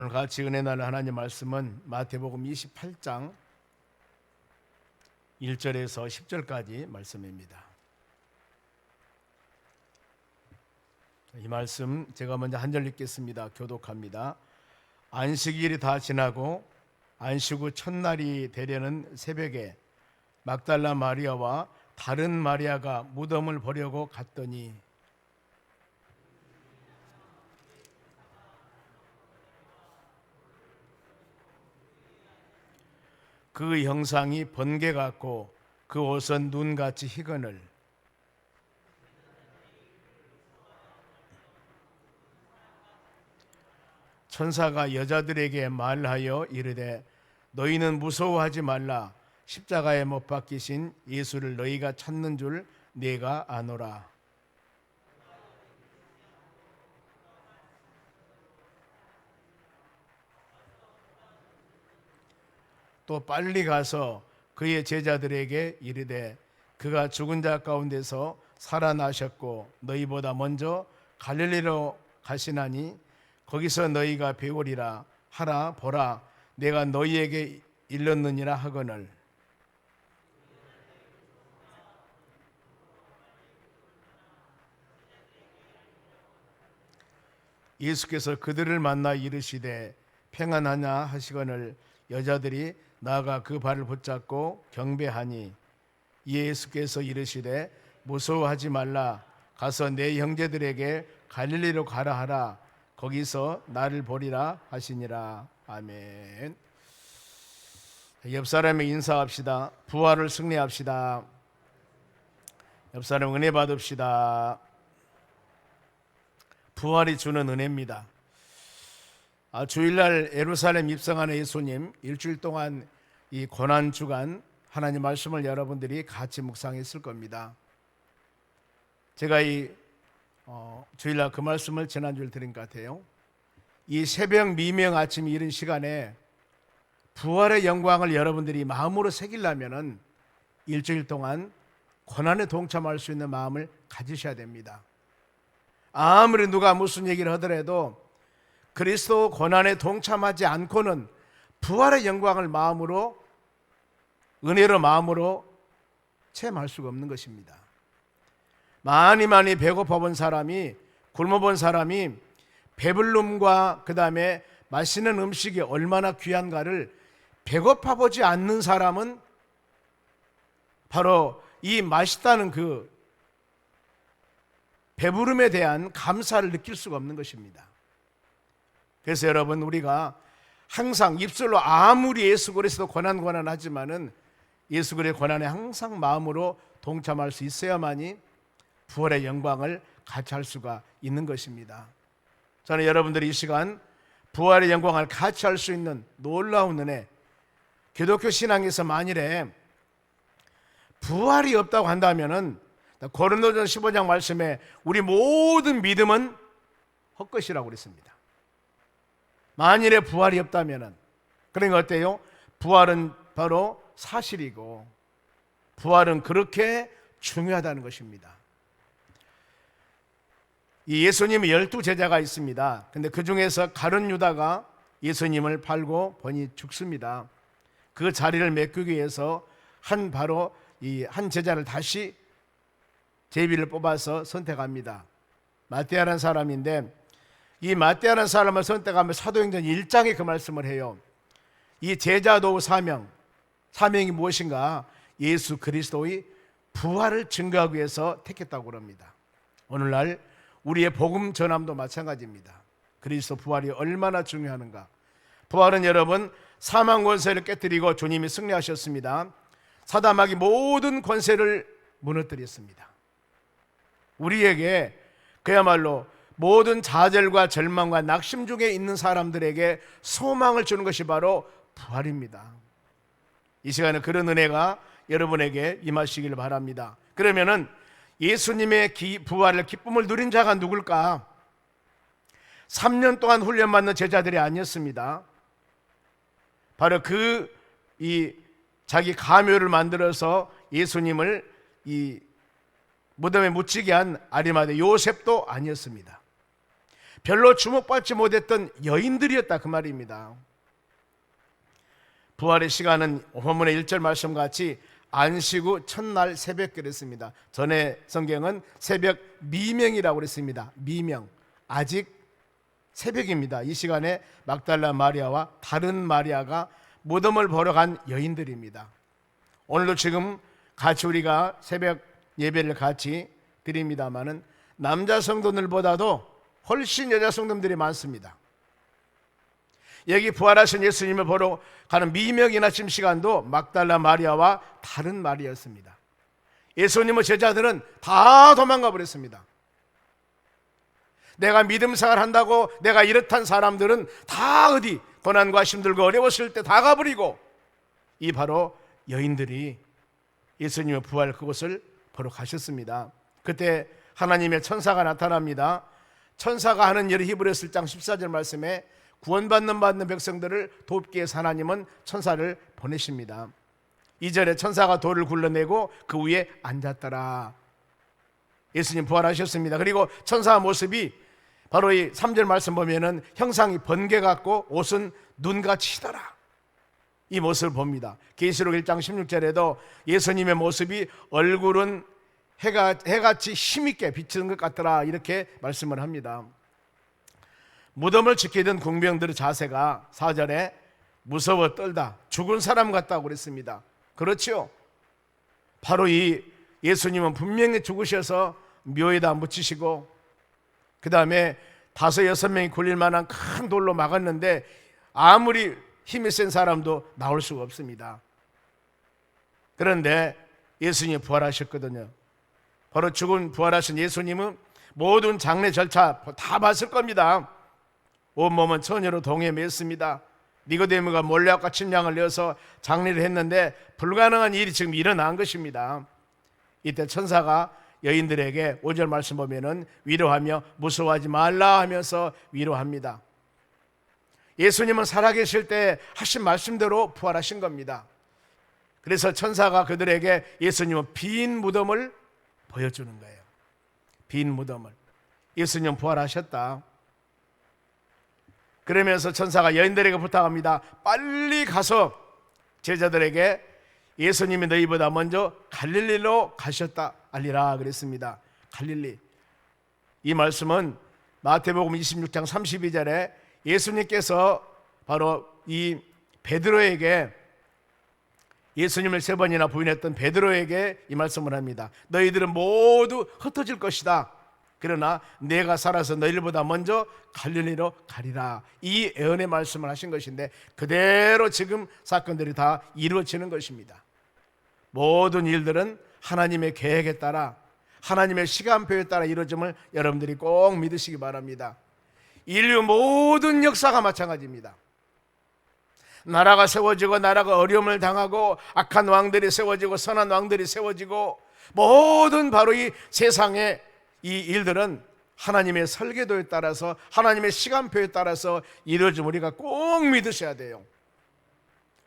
오늘 같이 은혜 나눌 하나님 말씀은 마태복음 28장 1절에서 10절까지 말씀입니다. 이 말씀 제가 먼저 한 절 읽겠습니다. 교독합니다. 안식일이 다 지나고 안식 후 첫날이 되려는 새벽에 막달라 마리아와 다른 마리아가 무덤을 보려고 갔더니 그 형상이 번개 같고 그 옷은 눈같이 희거늘 천사가 여자들에게 말하여 이르되 너희는 무서워하지 말라. 십자가에 못 박히신 예수를 너희가 찾는 줄 내가 아노라. 또 빨리 가서 그의 제자들에게 이르되 그가 죽은 자 가운데서 살아나셨고 너희보다 먼저 갈릴리로 가시나니 거기서 너희가 배우리라 하라. 보라 내가 너희에게 일렀느니라 하거늘 예수께서 그들을 만나 이르시되 평안하냐 하시거늘 여자들이 나아가 그 발을 붙잡고 경배하니 예수께서 이르시되 무서워하지 말라. 가서 내 형제들에게 갈릴리로 가라 하라. 거기서 나를 보리라 하시니라. 아멘. 옆 사람에게 인사합시다. 부활을 승리합시다. 옆 사람 은혜 받읍시다. 부활이 주는 은혜입니다. 주일날 예루살렘 입성하는 예수님 일주일 동안 이 고난 주간 하나님 말씀을 여러분들이 같이 묵상했을 겁니다. 제가 주일날 그 말씀을 지난주에 드린 것 같아요. 이 새벽 미명 아침 이른 시간에 부활의 영광을 여러분들이 마음으로 새기려면은 일주일 동안 고난에 동참할 수 있는 마음을 가지셔야 됩니다. 아무리 누가 무슨 얘기를 하더라도 그리스도 고난에 동참하지 않고는 부활의 영광을 마음으로 은혜로 마음으로 체험할 수가 없는 것입니다. 많이 배고파 본 사람이 굶어 본 사람이 배불름과 그 다음에 맛있는 음식이 얼마나 귀한가를 배고파 보지 않는 사람은 바로 이 맛있다는 그 배부름에 대한 감사를 느낄 수가 없는 것입니다. 그래서 여러분 우리가 항상 입술로 아무리 예수 그리스도 고난 하지만은 예수 그리스도의 고난에 항상 마음으로 동참할 수 있어야만이 부활의 영광을 같이 할 수가 있는 것입니다. 저는 여러분들이 이 시간 부활의 영광을 같이 할 수 있는 놀라운 은혜, 기독교 신앙에서 만일에 부활이 없다고 한다면은 고린도전 15장 말씀에 우리 모든 믿음은 헛것이라고 그랬습니다. 만일에 부활이 없다면은 그러니까 어때요? 부활은 바로 사실이고 부활은 그렇게 중요하다는 것입니다. 이 예수님의 12제자가 있습니다. 근데 그 중에서 가룟 유다가 예수님을 팔고 본이 죽습니다. 그 자리를 메꾸기 위해서 바로 이 한 제자를 다시 제비를 뽑아서 선택합니다. 마태아라는 사람인데 이 마태아라는 사람을 선택하면 사도행전 1장에 그 말씀을 해요. 이 제자도 사명이 무엇인가? 예수 그리스도의 부활을 증거하기 위해서 택했다고 합니다. 오늘날 우리의 복음 전함도 마찬가지입니다. 그리스도 부활이 얼마나 중요한가? 부활은 여러분 사망 권세를 깨뜨리고 주님이 승리하셨습니다. 사단마귀 모든 권세를 무너뜨렸습니다. 우리에게 그야말로 모든 좌절과 절망과 낙심 중에 있는 사람들에게 소망을 주는 것이 바로 부활입니다. 이 시간에 그런 은혜가 여러분에게 임하시기를 바랍니다. 그러면은 예수님의 부활을 기쁨을 누린 자가 누굴까? 3년 동안 훈련받는 제자들이 아니었습니다. 바로 자기 가묘를 만들어서 예수님을 이 무덤에 묻히게 한 아리마대 요셉도 아니었습니다. 별로 주목받지 못했던 여인들이었다 그 말입니다. 부활의 시간은 본문의 1절 말씀 같이 안식 후 첫날 새벽 그랬습니다. 전에 성경은 새벽 미명이라고 그랬습니다. 미명, 아직 새벽입니다. 이 시간에 막달라 마리아와 다른 마리아가 무덤을 보러 간 여인들입니다. 오늘도 지금 같이 우리가 새벽 예배를 같이 드립니다마는 남자 성도들보다도 훨씬 여자 성도들이 많습니다. 여기 부활하신 예수님을 보러 가는 미명인 아침 시간도 막달라 마리아와 다른 마리아였습니다. 예수님의 제자들은 다 도망가 버렸습니다. 내가 믿음 생활 한다고 내가 이렇단 사람들은 다 어디 고난과 힘들고 어려웠을 때 다 가버리고, 이 바로 여인들이 예수님의 부활 그곳을 보러 가셨습니다. 그때 하나님의 천사가 나타납니다. 천사가 하는 일을 히브리서 1장 14절 말씀에 구원받는 백성들을 돕기 위해서 하나님은 천사를 보내십니다. 2절에 천사가 돌을 굴러내고 그 위에 앉았더라. 예수님 부활하셨습니다. 그리고 천사 모습이 바로 이 3절 말씀 보면은 형상이 번개 같고 옷은 눈같이더라. 이 모습을 봅니다. 계시록 1장 16절에도 예수님의 모습이 얼굴은 해같이 힘있게 비치는 것 같더라 이렇게 말씀을 합니다. 무덤을 지키던 궁병들의 자세가 4절에 무서워 떨다 죽은 사람 같다고 그랬습니다. 그렇죠. 바로 이 예수님은 분명히 죽으셔서 묘에다 묻히시고 그 다음에 5, 6명이 굴릴 만한 큰 돌로 막았는데 아무리 힘이 센 사람도 나올 수가 없습니다. 그런데 예수님이 부활하셨거든요. 바로 죽은 부활하신 예수님은 모든 장례 절차 다 봤을 겁니다. 온몸은 처녀로 동에 맸습니다. 니고데모가 몰래와 침량을 내어서 장례를 했는데 불가능한 일이 지금 일어난 것입니다. 이때 천사가 여인들에게 5절 말씀 보면은 위로하며 무서워하지 말라 하면서 위로합니다. 예수님은 살아계실 때 하신 말씀대로 부활하신 겁니다. 그래서 천사가 그들에게 예수님은 빈 무덤을 보여주는 거예요. 빈 무덤을. 예수님 부활하셨다. 그러면서 천사가 여인들에게 부탁합니다. 빨리 가서 제자들에게 예수님이 너희보다 먼저 갈릴리로 가셨다 알리라 그랬습니다. 갈릴리. 이 말씀은 마태복음 26장 32절에 예수님께서 바로 이 베드로에게, 예수님을 3번이나 부인했던 베드로에게 이 말씀을 합니다. 너희들은 모두 흩어질 것이다. 그러나 내가 살아서 너희들보다 먼저 갈릴리로 가리라. 이 예언의 말씀을 하신 것인데 그대로 지금 사건들이 다 이루어지는 것입니다. 모든 일들은 하나님의 계획에 따라, 하나님의 시간표에 따라 이루어짐을 여러분들이 꼭 믿으시기 바랍니다. 인류 모든 역사가 마찬가지입니다. 나라가 세워지고 나라가 어려움을 당하고 악한 왕들이 세워지고 선한 왕들이 세워지고 모든 바로 이 세상의 이 일들은 하나님의 설계도에 따라서, 하나님의 시간표에 따라서 이루어짐을 우리가 꼭 믿으셔야 돼요.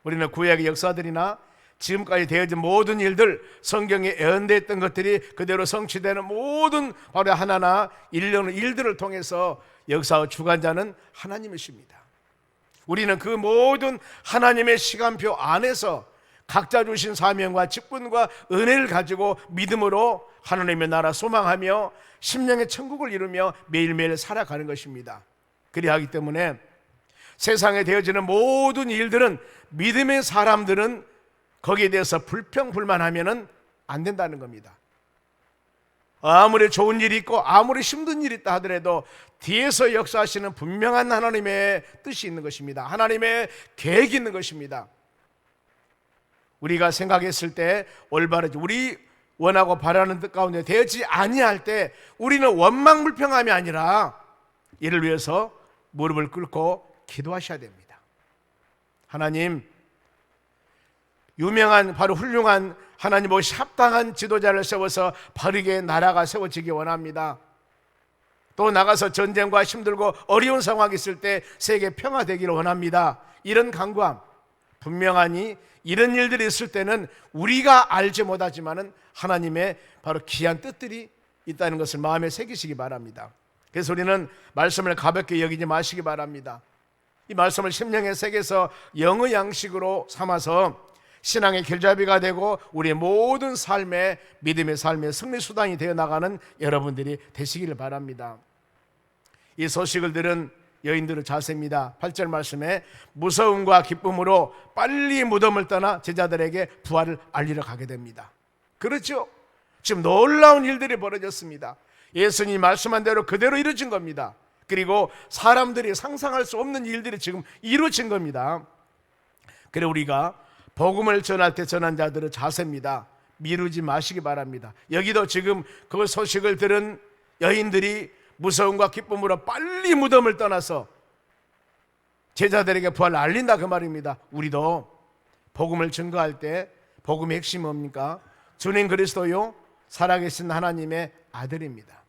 우리는 구약의 역사들이나 지금까지 되어진 모든 일들, 성경에 예언되었던 것들이 그대로 성취되는 모든 바로 하나하나 일들을 통해서 역사의 주관자는 하나님이십니다. 우리는 그 모든 하나님의 시간표 안에서 각자 주신 사명과 직분과 은혜를 가지고 믿음으로 하나님의 나라 소망하며 심령의 천국을 이루며 매일매일 살아가는 것입니다. 그리하기 때문에 세상에 되어지는 모든 일들은 믿음의 사람들은 거기에 대해서 불평불만하면 안 된다는 겁니다. 아무리 좋은 일이 있고 아무리 힘든 일이 있다 하더라도 뒤에서 역사하시는 분명한 하나님의 뜻이 있는 것입니다. 하나님의 계획이 있는 것입니다. 우리가 생각했을 때 올바르지, 우리 원하고 바라는 뜻 가운데 되지 아니할 때 우리는 원망불평함이 아니라 이를 위해서 무릎을 꿇고 기도하셔야 됩니다. 하나님, 유명한 바로 훌륭한 하나님의 합당한 지도자를 세워서 바르게 나라가 세워지기 원합니다. 또 나가서 전쟁과 힘들고 어려운 상황이 있을 때 세계 평화되기를 원합니다. 이런 간구함, 분명하니 이런 일들이 있을 때는 우리가 알지 못하지만은 하나님의 바로 귀한 뜻들이 있다는 것을 마음에 새기시기 바랍니다. 그래서 우리는 말씀을 가볍게 여기지 마시기 바랍니다. 이 말씀을 심령의 색에서 영의 양식으로 삼아서 신앙의 길잡이가 되고 우리의 모든 삶의 믿음의 삶의 승리 수단이 되어 나가는 여러분들이 되시기를 바랍니다. 이 소식을 들은 여인들의 자세입니다. 8절 말씀에 무서움과 기쁨으로 빨리 무덤을 떠나 제자들에게 부활을 알리러 가게 됩니다. 그렇죠? 지금 놀라운 일들이 벌어졌습니다. 예수님이 말씀한 대로 그대로 이루어진 겁니다. 그리고 사람들이 상상할 수 없는 일들이 지금 이루어진 겁니다. 그래 우리가 복음을 전할 때 전한 자들의 자세입니다. 미루지 마시기 바랍니다. 여기도 지금 그 소식을 들은 여인들이 무서움과 기쁨으로 빨리 무덤을 떠나서 제자들에게 부활을 알린다 그 말입니다. 우리도 복음을 증거할 때 복음의 핵심이 뭡니까? 주님 그리스도요 살아계신 하나님의 아들입니다.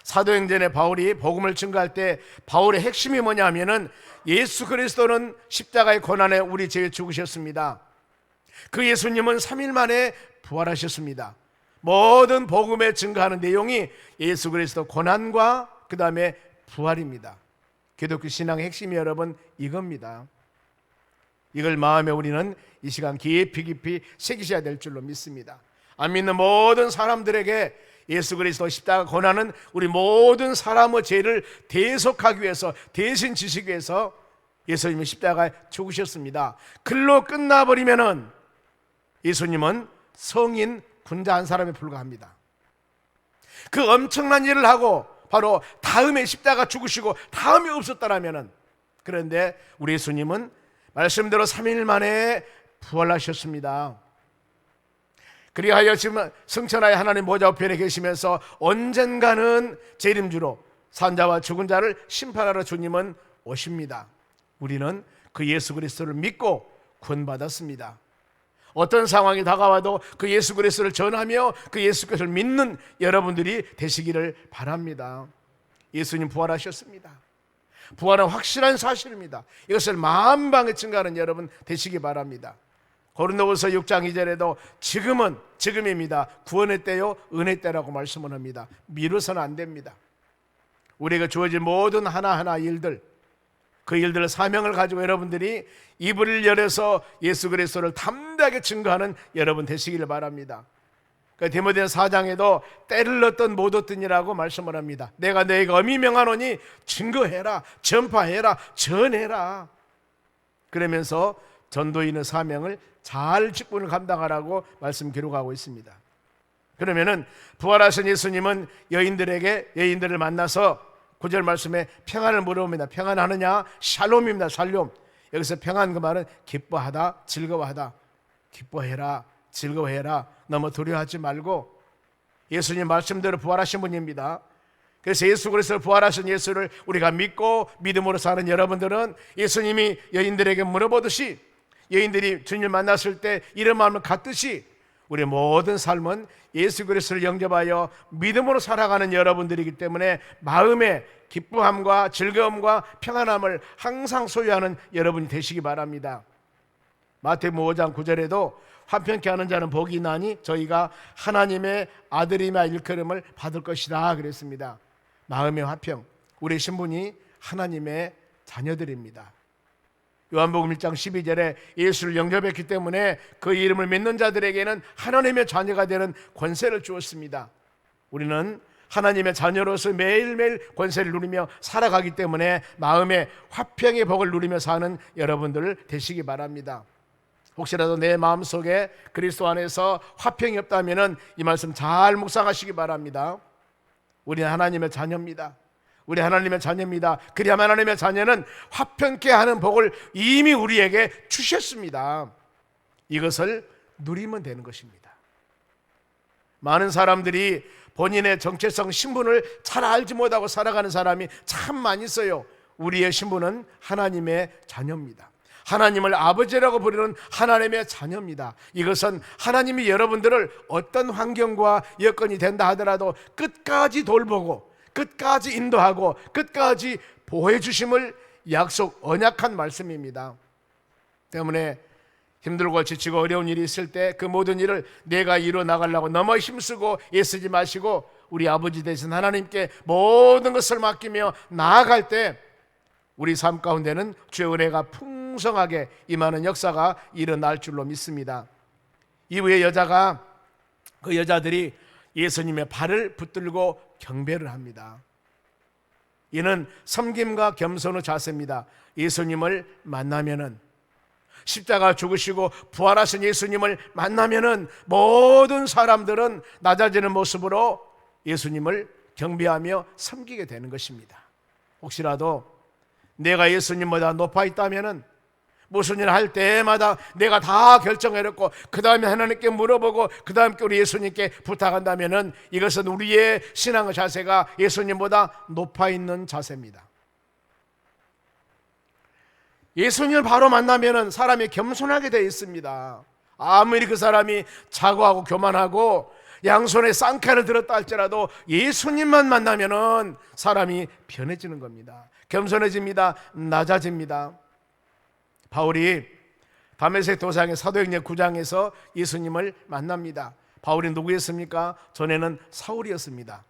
사도행전에 바울이 복음을 증거할 때 바울의 핵심이 뭐냐 하면은 예수 그리스도는 십자가의 고난에 우리 죄에 죽으셨습니다. 그 예수님은 3일 만에 부활하셨습니다. 모든 복음에 증거하는 내용이 예수 그리스도 고난과 그 다음에 부활입니다. 기독교 신앙의 핵심이 여러분 이겁니다. 이걸 마음에 우리는 이 시간 깊이 새기셔야 될 줄로 믿습니다. 안 믿는 모든 사람들에게 예수 그리스도 십자가 고난은 우리 모든 사람의 죄를 대속하기 위해서 대신 지시기 위해서 예수님이 십자가에 죽으셨습니다. 글로 끝나버리면은 예수님은 성인 군자 한 사람에 불과합니다. 그 엄청난 일을 하고 바로 다음에 십자가 죽으시고 다음에 없었다라면은, 그런데 우리 예수님은 말씀대로 3일 만에 부활하셨습니다. 그리하여 지금 승천하여 하나님 보좌 우편에 계시면서 언젠가는 재림주로 산자와 죽은 자를 심판하러 주님은 오십니다. 우리는 그 예수 그리스도를 믿고 구원받았습니다. 어떤 상황이 다가와도 그 예수 그리스도를 전하며 그 예수 그리스도를 믿는 여러분들이 되시기를 바랍니다. 예수님 부활하셨습니다. 부활은 확실한 사실입니다. 이것을 만방에 증거하는 여러분 되시기 바랍니다. 고린도후서 6장 2절에도 지금입니다. 구원의 때요 은혜 때라고 말씀을 합니다. 미루서는 안 됩니다. 우리가 주어진 모든 하나하나 일들, 그 일들의 사명을 가지고 여러분들이 입을 열어서 예수 그리스도를 담대하게 증거하는 여러분 되시기를 바랍니다. 그 디모데 4장에도 때를 얻든 못 얻든이라고 말씀을 합니다. 내가 너희에게 엄히 명하노니 증거해라, 전파해라, 전해라. 그러면서 전도인의 사명을 잘 직분을 감당하라고 말씀 기록하고 있습니다. 그러면은 부활하신 예수님은 여인들을 만나서 9절 말씀에 평안을 물어봅니다. 평안하느냐? 샬롬입니다. 샬롬. 여기서 평안 그 말은 기뻐하다, 즐거워하다. 기뻐해라, 즐거워해라. 너무 두려워하지 말고 예수님 말씀대로 부활하신 분입니다. 그래서 예수 그리스도 부활하신 예수를 우리가 믿고 믿음으로 사는 여러분들은 예수님이 여인들에게 물어보듯이, 여인들이 주님을 만났을 때 이런 마음을 갖듯이 우리의 모든 삶은 예수 그리스도를 영접하여 믿음으로 살아가는 여러분들이기 때문에 마음의 기쁨과 즐거움과 평안함을 항상 소유하는 여러분이 되시기 바랍니다. 마태복음 5장 9절에도 화평케 하는 자는 복이 나니 저희가 하나님의 아들이며 일컬음을 받을 것이다 그랬습니다. 마음의 화평, 우리의 신분이 하나님의 자녀들입니다. 요한복음 1장 12절에 예수를 영접했기 때문에 그 이름을 믿는 자들에게는 하나님의 자녀가 되는 권세를 주었습니다. 우리는 하나님의 자녀로서 매일매일 권세를 누리며 살아가기 때문에 마음의 화평의 복을 누리며 사는 여러분들 되시기 바랍니다. 혹시라도 내 마음속에 그리스도 안에서 화평이 없다면 이 말씀 잘 묵상하시기 바랍니다. 우리는 하나님의 자녀입니다. 우리 하나님의 자녀입니다. 그리하면 하나님의 자녀는 화평케 하는 복을 이미 우리에게 주셨습니다. 이것을 누리면 되는 것입니다. 많은 사람들이 본인의 정체성, 신분을 잘 알지 못하고 살아가는 사람이 참 많이 있어요. 우리의 신분은 하나님의 자녀입니다. 하나님을 아버지라고 부르는 하나님의 자녀입니다. 이것은 하나님이 여러분들을 어떤 환경과 여건이 된다 하더라도 끝까지 돌보고 끝까지 인도하고 끝까지 보호해 주심을 약속, 언약한 말씀입니다. 때문에 힘들고 지치고 어려운 일이 있을 때 그 모든 일을 내가 이루어 나가려고 너무 힘쓰고 애쓰지 마시고 우리 아버지 되신 하나님께 모든 것을 맡기며 나아갈 때 우리 삶 가운데는 주의 은혜가 풍성하게 임하는 역사가 일어날 줄로 믿습니다. 이후에 그 여자들이 예수님의 발을 붙들고 경배를 합니다. 이는 섬김과 겸손의 자세입니다. 예수님을 만나면은, 십자가 죽으시고 부활하신 예수님을 만나면은 모든 사람들은 낮아지는 모습으로 예수님을 경배하며 섬기게 되는 것입니다. 혹시라도 내가 예수님보다 높아 있다면은 무슨 일 할 때마다 내가 다 결정해놓고 그 다음에 하나님께 물어보고 그 다음에 우리 예수님께 부탁한다면은 이것은 우리의 신앙의 자세가 예수님보다 높아 있는 자세입니다. 예수님을 바로 만나면은 사람이 겸손하게 되어 있습니다. 아무리 그 사람이 자고하고 교만하고 양손에 쌍칼을 들었다 할지라도 예수님만 만나면은 사람이 변해지는 겁니다. 겸손해집니다. 낮아집니다. 바울이 다메섹 도상의 사도행전 9장에서 예수님을 만납니다. 바울이 누구였습니까? 전에는 사울이었습니다.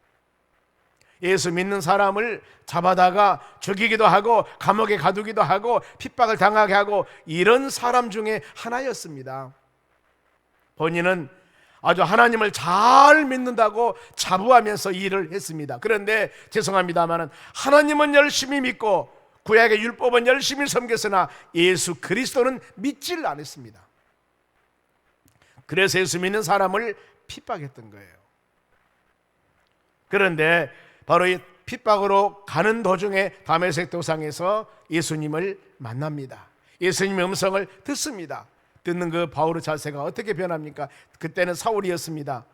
예수 믿는 사람을 잡아다가 죽이기도 하고 감옥에 가두기도 하고 핍박을 당하게 하고 이런 사람 중에 하나였습니다. 본인은 아주 하나님을 잘 믿는다고 자부하면서 일을 했습니다. 그런데 죄송합니다만 하나님은 열심히 믿고 구약의 율법은 열심히 섬겼으나 예수 그리스도는 믿지를 않았습니다. 그래서 예수 믿는 사람을 핍박했던 거예요. 그런데 바로 이 핍박으로 가는 도중에 다메섹 도상에서 예수님을 만납니다. 예수님의 음성을 듣습니다. 듣는 그 바울의 자세가 어떻게 변합니까? 그때는 사울이었습니다.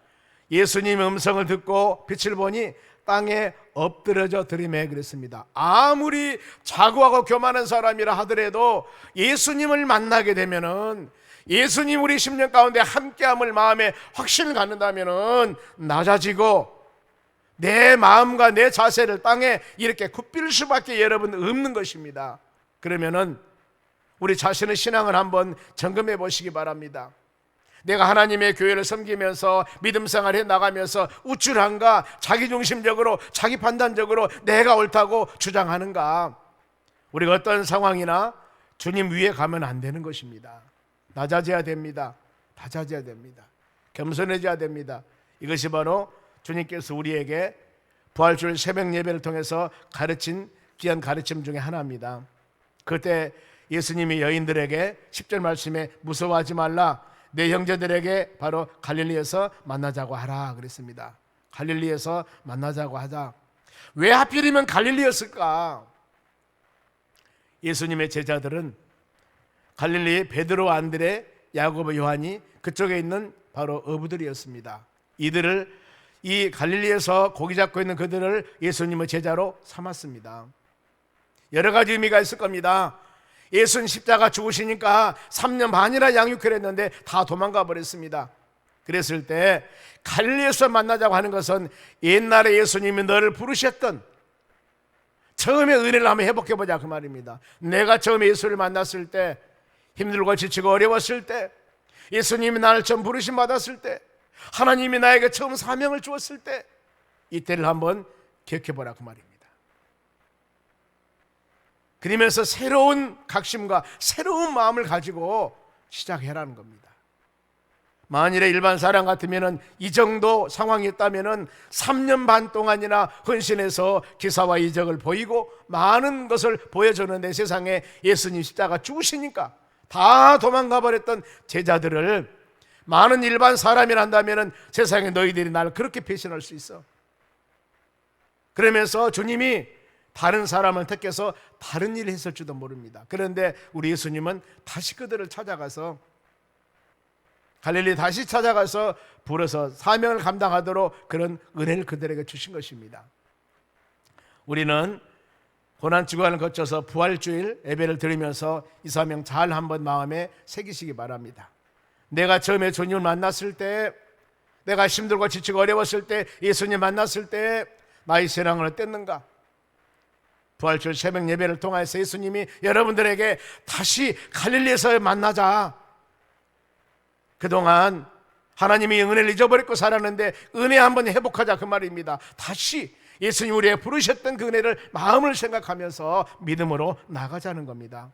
예수님의 음성을 듣고 빛을 보니 땅에 엎드려져 들이매 그랬습니다. 아무리 자고하고 교만한 사람이라 하더라도 예수님을 만나게 되면은, 예수님 우리 심령 가운데 함께함을 마음에 확신을 갖는다면은 낮아지고 내 마음과 내 자세를 땅에 이렇게 굽힐 수밖에 여러분 없는 것입니다. 그러면은 우리 자신의 신앙을 한번 점검해 보시기 바랍니다. 내가 하나님의 교회를 섬기면서 믿음 생활해 나가면서 우쭐한가, 자기중심적으로 자기 판단적으로 내가 옳다고 주장하는가? 우리가 어떤 상황이나 주님 위에 가면 안 되는 것입니다. 낮아져야 됩니다. 낮아져야 됩니다. 겸손해져야 됩니다. 이것이 바로 주님께서 우리에게 부활주일 새벽 예배를 통해서 가르친 귀한 가르침 중에 하나입니다. 그때 예수님이 여인들에게 10절 말씀에 무서워하지 말라, 내 형제들에게 바로 갈릴리에서 만나자고 하라 그랬습니다. 갈릴리에서 만나자고 하자. 왜 하필이면 갈릴리였을까? 예수님의 제자들은 갈릴리의 베드로, 안드레, 야고보, 요한이 그쪽에 있는 바로 어부들이었습니다. 이 갈릴리에서 고기 잡고 있는 그들을 예수님의 제자로 삼았습니다. 여러 가지 의미가 있을 겁니다. 예수님 십자가 죽으시니까 3년 반이나 양육을 했는데 다 도망가 버렸습니다. 그랬을 때 갈릴리에서 만나자고 하는 것은 옛날에 예수님이 너를 부르셨던, 처음에 은혜를 한번 회복해보자 그 말입니다. 내가 처음에 예수를 만났을 때, 힘들고 지치고 어려웠을 때, 예수님이 나를 처음 부르심 받았을 때, 하나님이 나에게 처음 사명을 주었을 때, 이때를 한번 기억해보라 그 말입니다. 그러면서 새로운 각심과 새로운 마음을 가지고 시작해라는 겁니다. 만일에 일반 사람 같으면 이 정도 상황이었다면 3년 반 동안이나 헌신해서 기사와 이적을 보이고 많은 것을 보여줬는데, 세상에 예수님 십자가 죽으시니까 다 도망가 버렸던 제자들을 많은 일반 사람이란다면 세상에 너희들이 나를 그렇게 배신할 수 있어? 그러면서 주님이 다른 사람을 택해서 다른 일을 했을지도 모릅니다. 그런데 우리 예수님은 다시 그들을 찾아가서, 갈릴리 다시 찾아가서 불어서 사명을 감당하도록 그런 은혜를 그들에게 주신 것입니다. 우리는 고난주간을 거쳐서 부활주일 예배를 드리면서 이 사명 잘 한번 마음에 새기시기 바랍니다. 내가 처음에 주님을 만났을 때, 내가 힘들고 지치고 어려웠을 때, 예수님 만났을 때 나의 신앙은 어땠는가? 부활주일 새벽 예배를 통해서 예수님이 여러분들에게 다시 갈릴리에서 만나자, 그동안 하나님이 은혜를 잊어버렸고 살았는데 은혜 한번 회복하자 그 말입니다. 다시 예수님 우리에게 부르셨던 그 은혜를 마음을 생각하면서 믿음으로 나가자는 겁니다.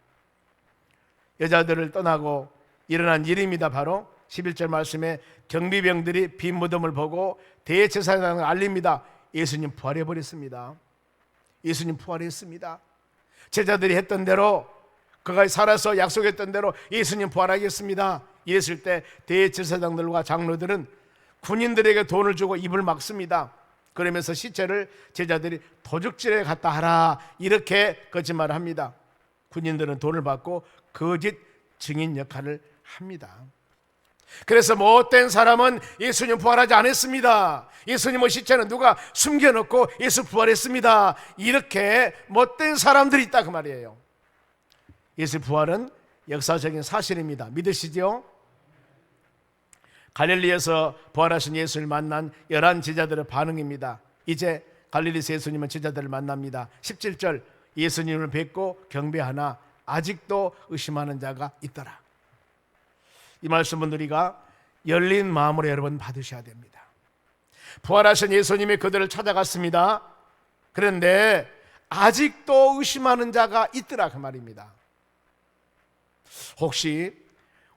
여자들을 떠나고 일어난 일입니다. 바로 11절 말씀에 경비병들이 빈 무덤을 보고 대제사장을 알립니다. 예수님 부활해버렸습니다. 예수님 부활했습니다. 제자들이 했던 대로, 그가 살아서 약속했던 대로 예수님 부활하겠습니다. 이랬을 때 대제사장들과 장로들은 군인들에게 돈을 주고 입을 막습니다. 그러면서 시체를 제자들이 도둑질에 갖다 하라, 이렇게 거짓말을 합니다. 군인들은 돈을 받고 거짓 증인 역할을 합니다. 그래서 못된 사람은 예수님 부활하지 않았습니다. 예수님의 시체는 누가 숨겨놓고 예수 부활했습니다. 이렇게 못된 사람들이 있다 그 말이에요. 예수 부활은 역사적인 사실입니다. 믿으시죠? 갈릴리에서 부활하신 예수를 만난 11 제자들의 반응입니다. 이제 갈릴리에서 예수님은 제자들을 만납니다. 17절 예수님을 뵙고 경배하나 아직도 의심하는 자가 있더라. 이 말씀은 우리가 열린 마음으로 여러분 받으셔야 됩니다. 부활하신 예수님이 그들을 찾아갔습니다. 그런데 아직도 의심하는 자가 있더라 그 말입니다. 혹시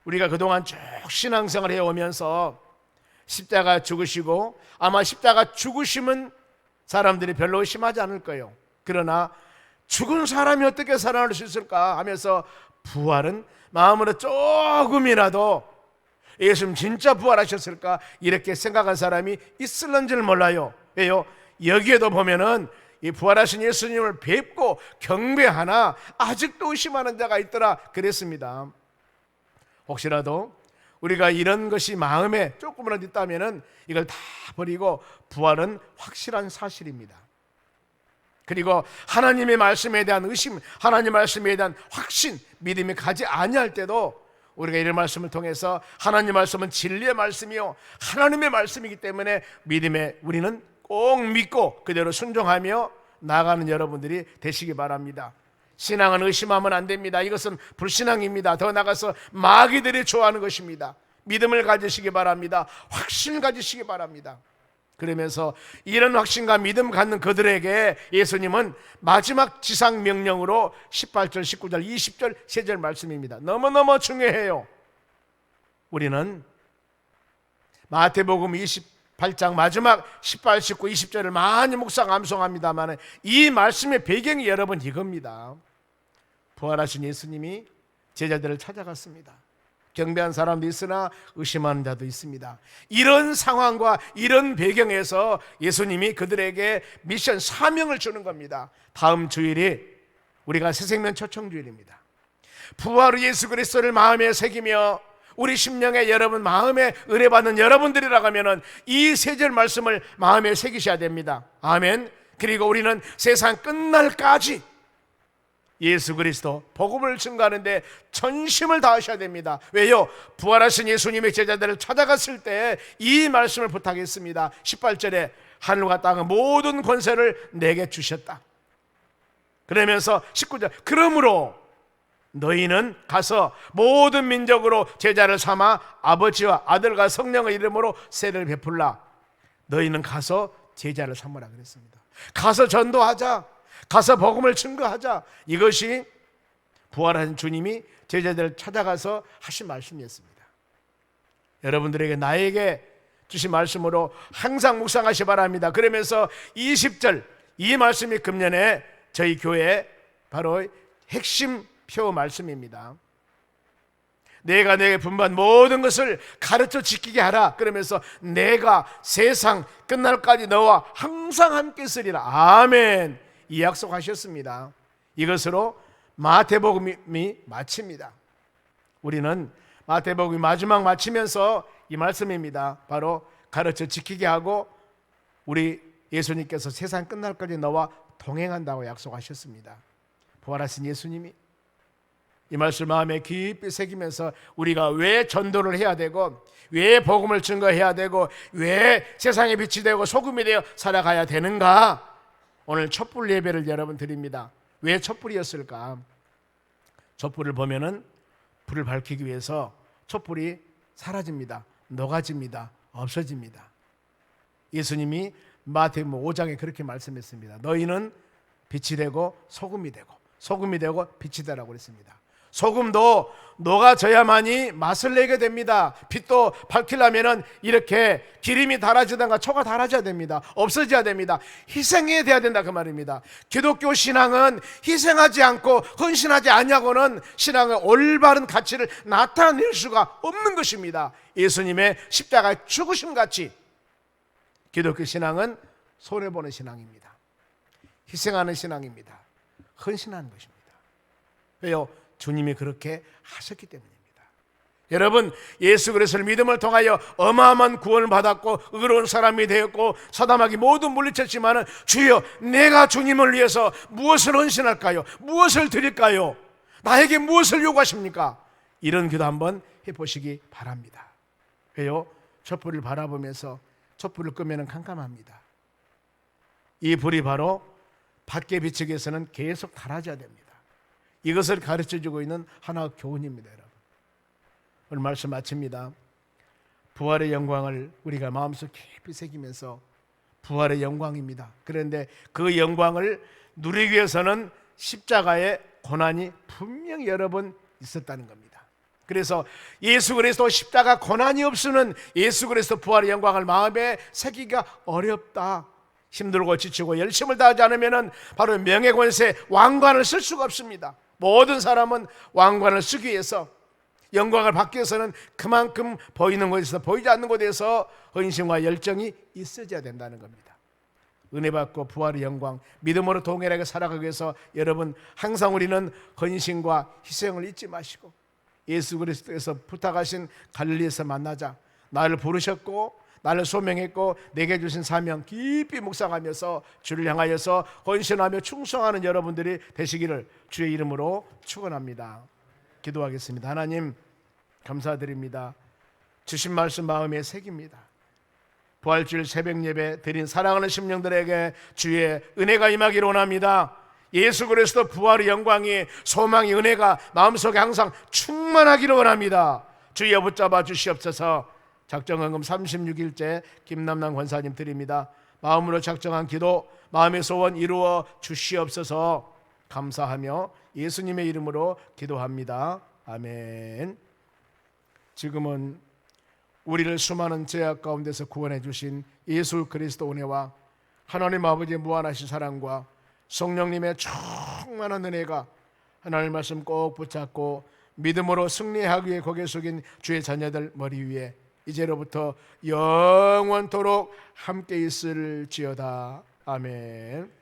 우리가 그동안 쭉 신앙생활을 해오면서 십자가 죽으시고 아마 십자가 죽으심은 사람들이 별로 의심하지 않을 거예요. 그러나 죽은 사람이 어떻게 살아날 수 있을까 하면서 부활은 마음으로 조금이라도 예수님 진짜 부활하셨을까 이렇게 생각한 사람이 있을런지를 몰라요. 왜요? 여기에도 보면은 이 부활하신 예수님을 뵙고 경배하나 아직도 의심하는 자가 있더라 그랬습니다. 혹시라도 우리가 이런 것이 마음에 조금이라도 있다면은 이걸 다 버리고 부활은 확실한 사실입니다. 그리고 하나님의 말씀에 대한 의심, 하나님의 말씀에 대한 확신, 믿음이 가지 아니할 때도 우리가 이런 말씀을 통해서 하나님의 말씀은 진리의 말씀이요 하나님의 말씀이기 때문에 믿음에 우리는 꼭 믿고 그대로 순종하며 나아가는 여러분들이 되시기 바랍니다. 신앙은 의심하면 안 됩니다. 이것은 불신앙입니다. 더 나아가서 마귀들이 좋아하는 것입니다. 믿음을 가지시기 바랍니다. 확신을 가지시기 바랍니다. 그러면서 이런 확신과 믿음 갖는 그들에게 예수님은 마지막 지상 명령으로 18절, 19절, 20절, 3절 말씀입니다. 너무너무 중요해요. 우리는 마태복음 28장 마지막 18, 19, 20절을 많이 묵상 암송합니다만 이 말씀의 배경이 여러분 이겁니다. 부활하신 예수님이 제자들을 찾아갔습니다. 경배한 사람도 있으나 의심하는 자도 있습니다. 이런 상황과 이런 배경에서 예수님이 그들에게 미션 사명을 주는 겁니다. 다음 주일이 우리가 새생명 초청주일입니다. 부활 후 예수 그리스도를 마음에 새기며 우리 심령에 여러분 마음에 의뢰받는 여러분들이라고 하면 이 3절 말씀을 마음에 새기셔야 됩니다. 아멘. 그리고 우리는 세상 끝날까지 예수 그리스도 복음을 증거하는데 전심을 다하셔야 됩니다. 왜요? 부활하신 예수님의 제자들을 찾아갔을 때 이 말씀을 부탁했습니다. 18절에 하늘과 땅의 모든 권세를 내게 주셨다. 그러면서 19절 그러므로 너희는 가서 모든 민족으로 제자를 삼아 아버지와 아들과 성령의 이름으로 세례를 베풀라. 너희는 가서 제자를 삼으라 그랬습니다. 가서 전도하자. 가서 복음을 증거하자. 이것이 부활한 주님이 제자들을 찾아가서 하신 말씀이었습니다. 여러분들에게 나에게 주신 말씀으로 항상 묵상하시 바랍니다. 그러면서 20절 이 말씀이 금년에 저희 교회 바로 핵심 표 말씀입니다. 내가 내게 분부한 모든 것을 가르쳐 지키게 하라. 그러면서 내가 세상 끝날까지 너와 항상 함께 있으리라. 아멘. 이 약속하셨습니다. 이것으로 마태복음이 마칩니다. 우리는 마태복음이 마지막 마치면서 이 말씀입니다. 바로 가르쳐 지키게 하고 우리 예수님께서 세상 끝날까지 너와 동행한다고 약속하셨습니다. 부활하신 예수님이 이 말씀 마음에 깊이 새기면서 우리가 왜 전도를 해야 되고 왜 복음을 증거해야 되고 왜 세상의 빛이 되고 소금이 되어 살아가야 되는가? 오늘 촛불 예배를 여러분 드립니다. 왜 촛불이었을까? 촛불을 보면은 불을 밝히기 위해서 촛불이 사라집니다. 녹아집니다. 없어집니다. 예수님이 마태복음 5장에 그렇게 말씀했습니다. 너희는 빛이 되고 소금이 되고 빛이 되라고 그랬습니다. 소금도 녹아져야만이 맛을 내게 됩니다. 빛도 밝히려면은 이렇게 기름이 달아지던가 초가 달아져야 됩니다. 없어져야 됩니다. 희생해야 돼야 된다 그 말입니다. 기독교 신앙은 희생하지 않고 헌신하지 않냐고는 신앙의 올바른 가치를 나타낼 수가 없는 것입니다. 예수님의 십자가의 죽으심 같이 기독교 신앙은 손해보는 신앙입니다. 희생하는 신앙입니다. 헌신하는 것입니다. 왜요? 주님이 그렇게 하셨기 때문입니다. 여러분, 예수 그리스도를 믿음을 통하여 어마어마한 구원을 받았고 의로운 사람이 되었고 사담하기 모두 물리쳤지만 주여 내가 주님을 위해서 무엇을 헌신할까요? 무엇을 드릴까요? 나에게 무엇을 요구하십니까? 이런 기도 한번 해보시기 바랍니다. 왜요? 촛불을 바라보면서 촛불을 끄면 캄캄합니다. 이 불이 바로 밖에 비치기 위해서는 계속 달아져야 됩니다. 이것을 가르쳐주고 있는 하나의 교훈입니다. 여러분, 오늘 말씀 마칩니다. 부활의 영광을 우리가 마음속 깊이 새기면서 부활의 영광입니다. 그런데 그 영광을 누리기 위해서는 십자가의 고난이 분명히 여러 번 있었다는 겁니다. 그래서 예수 그리스도 십자가 고난이 없으면 예수 그리스도 부활의 영광을 마음에 새기기가 어렵다. 힘들고 지치고 열심을 다하지 않으면 바로 명예권세 왕관을 쓸 수가 없습니다. 모든 사람은 왕관을 쓰기 위해서 영광을 받기 위해서는 그만큼 보이는 곳에서 보이지 않는 곳에서 헌신과 열정이 있어져야 된다는 겁니다. 은혜 받고 부활의 영광 믿음으로 동일하게 살아가기 위해서 여러분 항상 우리는 헌신과 희생을 잊지 마시고 예수 그리스도께서 부탁하신 갈릴리에서 만나자 나를 부르셨고 나를 소명했고 내게 주신 사명 깊이 묵상하면서 주를 향하여서 헌신하며 충성하는 여러분들이 되시기를 주의 이름으로 축원합니다. 기도하겠습니다. 하나님 감사드립니다. 주신 말씀 마음에 새깁니다. 부활주일 새벽 예배 드린 사랑하는 심령들에게 주의 은혜가 임하기를 원합니다. 예수 그리스도 부활의 영광이 소망의 은혜가 마음속에 항상 충만하기를 원합니다. 주여 붙잡아 주시옵소서. 작정헌금 36일째 김남남 권사님 드립니다. 마음으로 작정한 기도 마음의 소원 이루어 주시옵소서. 감사하며 예수님의 이름으로 기도합니다. 아멘. 지금은 우리를 수많은 죄악 가운데서 구원해 주신 예수 그리스도 은혜와 하나님 아버지의 무한하신 사랑과 성령님의 충만한 은혜가 하나님 말씀 꼭 붙잡고 믿음으로 승리하기 위해 고개 숙인 주의 자녀들 머리 위에 이제로부터 영원토록 함께 있을지어다. 아멘.